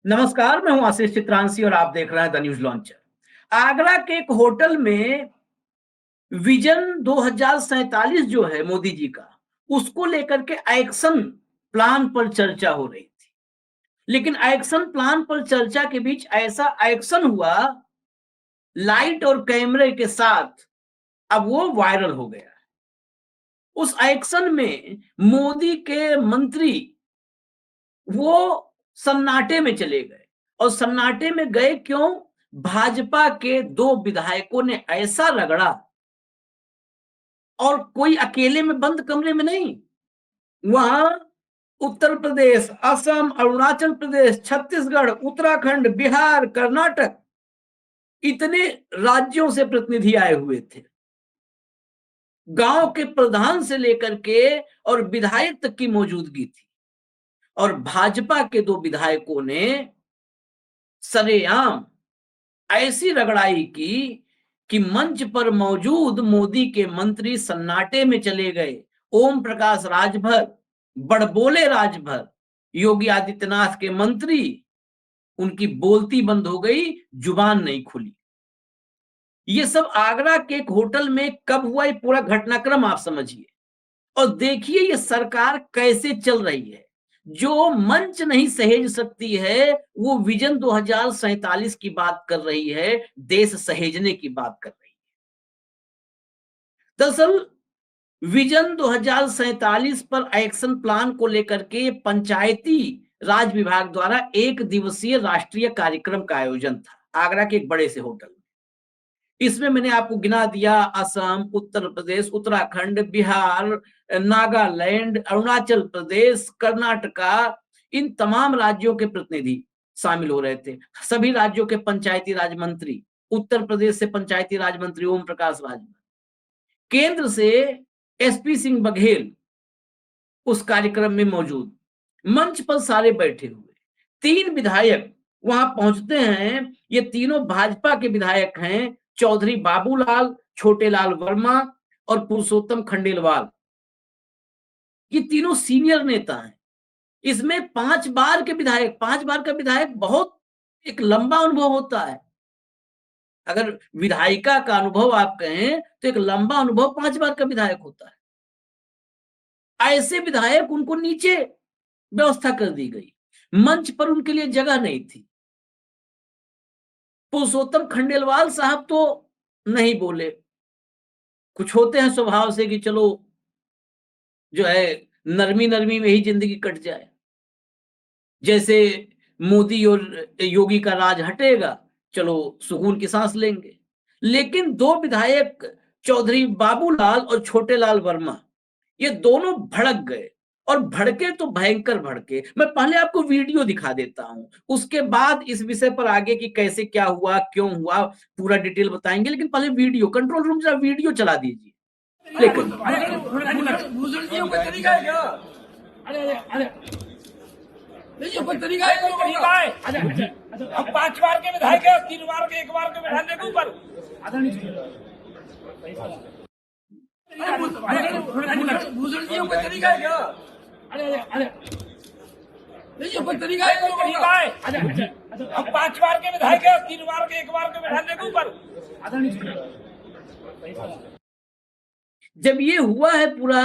नमस्कार, मैं हूं आशीष चित्रांशी और आप देख रहे हैं द न्यूज लॉन्चर। आगरा के एक होटल में विजन 2047 जो है मोदी जी का, उसको लेकर के एक्शन प्लान पर चर्चा हो रही थी। लेकिन एक्शन प्लान पर चर्चा के बीच ऐसा एक्शन हुआ, लाइट और कैमरे के साथ, अब वो वायरल हो गया। उस एक्शन में मोदी के मंत्री वो सन्नाटे में चले गए। और सन्नाटे में गए क्यों? भाजपा के दो विधायकों ने ऐसा रगड़ा, और कोई अकेले में बंद कमरे में नहीं, वहां उत्तर प्रदेश, असम, अरुणाचल प्रदेश, छत्तीसगढ़, उत्तराखंड, बिहार, कर्नाटक, इतने राज्यों से प्रतिनिधि आए हुए थे। गांव के प्रधान से लेकर के और विधायक तक की मौजूदगी थी। और भाजपा के दो विधायकों ने सरेआम ऐसी रगड़ाई की कि मंच पर मौजूद मोदी के मंत्री सन्नाटे में चले गए। ओम प्रकाश राजभर, बड़बोले राजभर, योगी आदित्यनाथ के मंत्री, उनकी बोलती बंद हो गई, जुबान नहीं खुली। ये सब आगरा के एक होटल में कब हुआ, ये पूरा घटनाक्रम आप समझिए और देखिए ये सरकार कैसे चल रही है। जो मंच नहीं सहेज सकती है, वो विजन 2047 की बात कर रही है, देश सहेजने की बात कर रही है। दरअसल विजन 2047 पर एक्शन प्लान को लेकर के पंचायती राज विभाग द्वारा एक दिवसीय राष्ट्रीय कार्यक्रम का आयोजन था आगरा के एक बड़े से होटल में। इसमें मैंने आपको गिना दिया, असम, उत्तर प्रदेश, उत्तराखंड, बिहार, नागालैंड, अरुणाचल प्रदेश, कर्नाटका, इन तमाम राज्यों के प्रतिनिधि शामिल हो रहे थे। सभी राज्यों के पंचायती राज मंत्री, उत्तर प्रदेश से पंचायती राज मंत्री ओम प्रकाश राजभर, केंद्र से एसपी सिंह बघेल उस कार्यक्रम में मौजूद। मंच पर सारे बैठे हुए। तीन विधायक वहां पहुंचते हैं। ये तीनों भाजपा के विधायक हैं, चौधरी बाबूलाल, छोटेलाल वर्मा और पुरुषोत्तम खंडेलवाल। ये तीनों सीनियर नेता हैं। इसमें 5 बार के विधायक, 5 बार का विधायक बहुत एक लंबा अनुभव होता है। अगर विधायिका का अनुभव आप कहें तो एक लंबा अनुभव 5 बार का विधायक होता है। ऐसे विधायक, उनको नीचे व्यवस्था कर दी गई, मंच पर उनके लिए जगह नहीं थी। पुरुषोत्तम खंडेलवाल साहब तो नहीं बोले। कुछ होते हैं स्वभाव से कि चलो जो है नरमी नरमी में ही जिंदगी कट जाए। जैसे मोदी और योगी का राज हटेगा, चलो सुकून की सांस लेंगे। लेकिन दो विधायक चौधरी बाबूलाल और छोटेलाल वर्मा, ये दोनों भड़क गए। और भड़के तो भयंकर भड़के। मैं पहले आपको वीडियो दिखा देता हूं, उसके बाद इस विषय पर आगे कि कैसे क्या हुआ, क्यों हुआ, पूरा डिटेल बताएंगे। लेकिन पहले वीडियो, कंट्रोल रूम जरा वीडियो चला दीजिए। लेकिन बुजुर्गियों का तरीका है क्या? अरे अरे अरे नहीं, कोई तरीका है, कोई तरीका है। हम 5 बार के विधायक है, 3 बार के, 1 बार के बैठाने के ऊपर बुजुर्गियों का तरीका है क्या? अरे अरे अरे नहीं, कोई तरीका है, कोई तरीका है। हम 5 बार के विधायक है, 3 बार के, 1 बार के बैठाने के ऊपर। जब ये हुआ है पूरा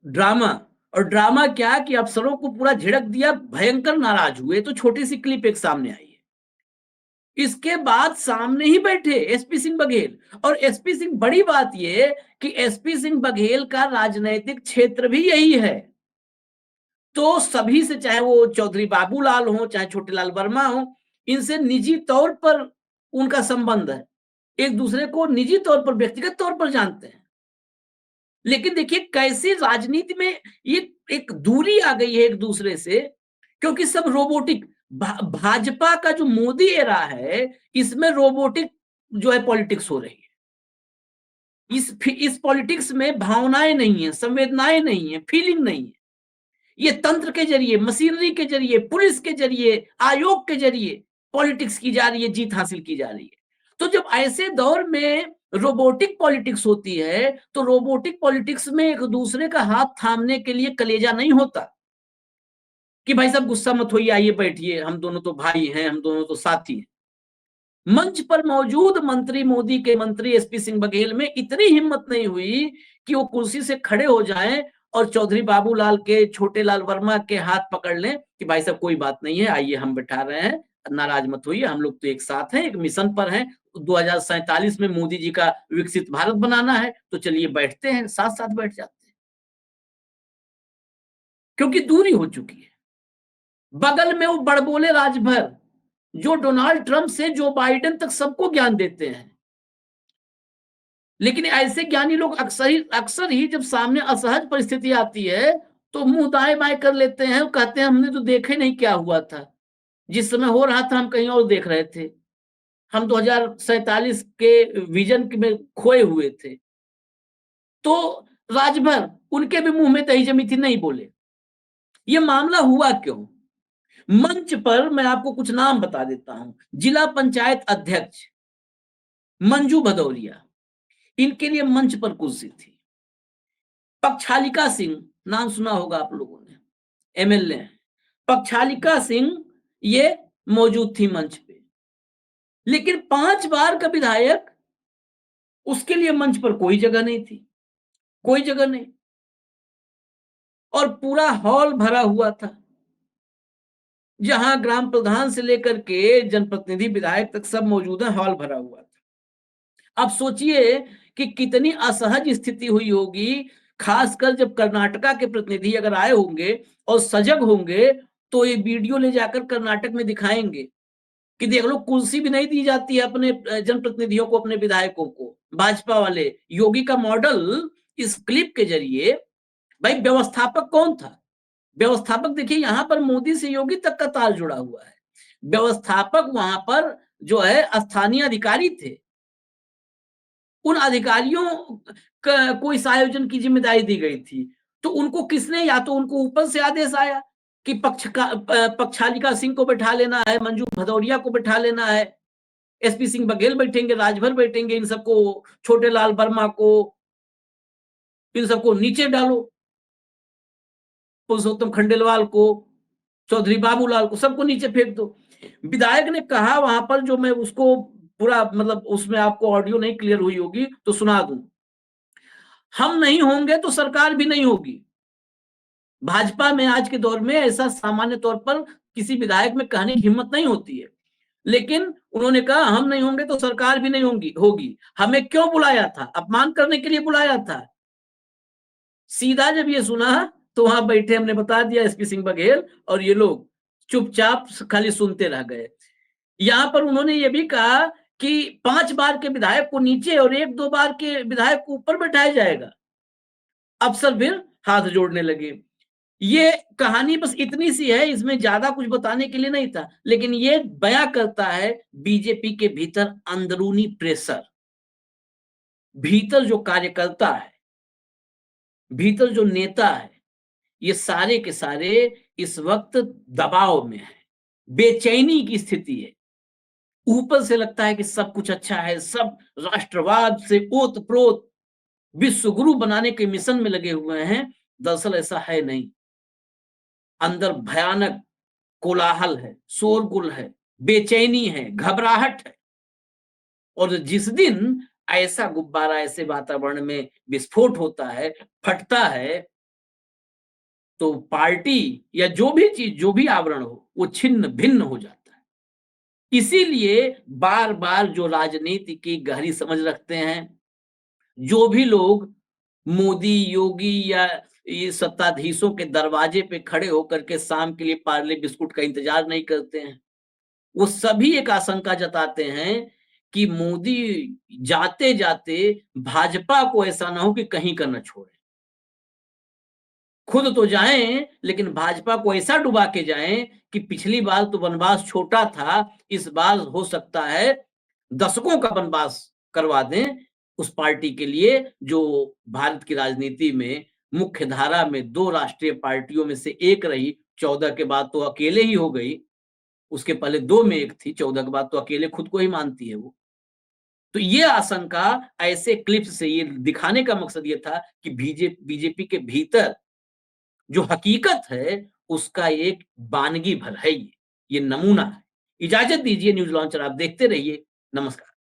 ड्रामा, और ड्रामा क्या कि अफसरों को पूरा झिड़क दिया, भयंकर नाराज हुए, तो छोटी सी क्लिप एक सामने आई है। इसके बाद सामने ही बैठे एसपी सिंह बघेल। और एसपी सिंह, बड़ी बात ये कि एसपी सिंह बघेल का राजनैतिक क्षेत्र भी यही है। तो सभी से, चाहे वो चौधरी बाबूलाल हो, चाहे छोटेलाल वर्मा हो, इनसे निजी तौर पर उनका संबंध है। एक दूसरे को निजी तौर पर, व्यक्तिगत तौर पर जानते हैं। लेकिन देखिए कैसे राजनीति में ये एक दूरी आ गई है एक दूसरे से, क्योंकि सब रोबोटिक। भाजपा का जो मोदी एरा है, इसमें रोबोटिक जो है पॉलिटिक्स हो रही है। इस पॉलिटिक्स में भावनाएं नहीं है, संवेदनाएं नहीं है, फीलिंग नहीं है। ये तंत्र के जरिए, मशीनरी के जरिए, पुलिस के जरिए, आयोग के जरिए पॉलिटिक्स की जा रही है, जीत हासिल की जा रही है। तो जब ऐसे दौर में रोबोटिक पॉलिटिक्स होती है, तो रोबोटिक पॉलिटिक्स में एक दूसरे का हाथ थामने के लिए कलेजा नहीं होता। कि भाई साहब गुस्सा मत होइए, आइए बैठिए, हम दोनों तो भाई हैं, हम दोनों तो साथी हैं। मंच पर मौजूद मंत्री, मोदी के मंत्री एसपी सिंह बघेल में इतनी हिम्मत नहीं हुई कि वो कुर्सी से खड़े हो जाएं और चौधरी बाबूलाल के, छोटे लाल वर्मा के हाथ पकड़ लें कि भाई साहब कोई बात नहीं है, आइए हम बैठा रहे हैं, नाराज मत होइए, हम लोग तो एक साथ हैं, एक मिशन पर हैं, 2047 में मोदी जी का विकसित भारत बनाना है, तो चलिए बैठते हैं, साथ साथ बैठ जाते हैं, क्योंकि दूरी हो चुकी है। बगल में वो बड़बोले राजभर जो डोनाल्ड ट्रंप से जो बाइडेन तक सबको ज्ञान देते हैं, लेकिन ऐसे ज्ञानी लोग अक्सर ही जब सामने असहज परिस्थिति आती है तो मुंह दाएं बाएं कर लेते हैं, कहते हैं हमने तो देखे नहीं क्या हुआ था, जिस समय हो रहा था हम कहीं और देख रहे थे, हम 2047 के विजन में खोए हुए थे। तो राजभर उनके भी मुंह में दही जमी थी, नहीं बोले। ये मामला हुआ क्यों? मंच पर मैं आपको कुछ नाम बता देता हूं। जिला पंचायत अध्यक्ष मंजू भदौरिया, इनके लिए मंच पर कुर्सी थी। पक्षालिका सिंह, नाम सुना होगा आप लोगों ने, एमएलए। पक्षालिका सिंह ये मौजूद थी मंच पे, लेकिन 5 बार का विधायक, उसके लिए मंच पर कोई जगह नहीं थी, कोई जगह नहीं, और पूरा हॉल भरा हुआ था, जहां ग्राम प्रधान से लेकर के जनप्रतिनिधि विधायक तक सब मौजूद है, हॉल भरा हुआ था। अब सोचिए कि कितनी असहज स्थिति हुई होगी, खासकर जब कर्नाटका के प्रतिनिधि अगर आए होंगे और सजग होंगे तो ये वीडियो ले जाकर कर्नाटक में दिखाएंगे कि देख लो, कुर्सी भी नहीं दी जाती है अपने जनप्रतिनिधियों को, अपने विधायकों को। भाजपा वाले योगी का मॉडल इस क्लिप के जरिए, भाई व्यवस्थापक कौन था? व्यवस्थापक देखिए, यहां पर मोदी से योगी तक का तार जुड़ा हुआ है। व्यवस्थापक वहां पर जो है स्थानीय अधिकारी थे, उन अधिकारियों को इस आयोजन की जिम्मेदारी दी गई थी। तो उनको किसने, या तो उनको ऊपर से आदेश आया कि पक्षालिका सिंह को बैठा लेना है, मंजू भदौरिया को बैठा लेना है, एसपी सिंह बघेल बैठेंगे, राजभर बैठेंगे, इन सबको, छोटे लाल वर्मा को, इन सबको नीचे डालो, पुरुषोत्तम खंडेलवाल को, चौधरी बाबूलाल को, सबको नीचे फेंक दो। विधायक ने कहा वहां पर, जो मैं उसको पूरा, मतलब उसमें आपको ऑडियो नहीं क्लियर हुई होगी तो सुना दूं, हम नहीं होंगे तो सरकार भी नहीं होगी। भाजपा में आज के दौर में ऐसा सामान्य तौर पर किसी विधायक में कहने की हिम्मत नहीं होती है, लेकिन उन्होंने कहा हम नहीं होंगे तो सरकार भी नहीं होगी। हमें क्यों बुलाया था? अपमान करने के लिए बुलाया था। सीधा जब ये सुना तो वहां बैठे, हमने बता दिया, एसपी सिंह बघेल और ये लोग चुपचाप खाली सुनते रह गए। यहां पर उन्होंने ये भी कहा कि 5 बार के विधायक को नीचे और 1-2 बार के विधायक को ऊपर बैठाया जाएगा। अफसर फिर हाथ जोड़ने लगे। ये कहानी बस इतनी सी है, इसमें ज्यादा कुछ बताने के लिए नहीं था, लेकिन ये बयां करता है बीजेपी के भीतर अंदरूनी प्रेशर, भीतर जो कार्यकर्ता है, भीतर जो नेता है, ये सारे के सारे इस वक्त दबाव में है, बेचैनी की स्थिति है। ऊपर से लगता है कि सब कुछ अच्छा है, सब राष्ट्रवाद से ओत-प्रोत विश्व गुरु बनाने के मिशन में लगे हुए हैं। दरअसल ऐसा है नहीं। अंदर भयानक कोलाहल है, शोरगुल है, बेचैनी है, घबराहट है। और जिस दिन ऐसा गुब्बारा ऐसे वातावरण में विस्फोट होता है, फटता है, तो पार्टी या जो भी चीज, जो भी आवरण हो, वो छिन्न भिन्न हो जाता है। इसीलिए बार बार जो राजनीति की गहरी समझ रखते हैं, जो भी लोग मोदी, योगी या ये सत्ताधीशों के दरवाजे पे खड़े होकर के शाम के लिए पार्ले बिस्कुट का इंतजार नहीं करते हैं, वो सभी एक आशंका जताते हैं कि मोदी जाते जाते भाजपा को ऐसा ना हो कि कहीं का न छोड़े। खुद तो जाएं, लेकिन भाजपा को ऐसा डुबा के जाएं कि पिछली बार तो वनवास छोटा था, इस बार हो सकता है दशकों का वनवास करवा दें उस पार्टी के लिए, जो भारत की राजनीति में मुख्य धारा में 2 राष्ट्रीय पार्टियों में से एक रही। 14 के बाद तो अकेले ही हो गई, उसके पहले 2 में एक थी, 14 के बाद तो अकेले खुद को ही मानती है वो। तो ये आशंका ऐसे क्लिप्स से ये दिखाने का मकसद ये था कि बीजेपी के भीतर जो हकीकत है उसका एक बानगी भर है ये नमूना है। इजाजत दीजिए, न्यूज़ लॉन्चर आप देखते रहिए। नमस्कार।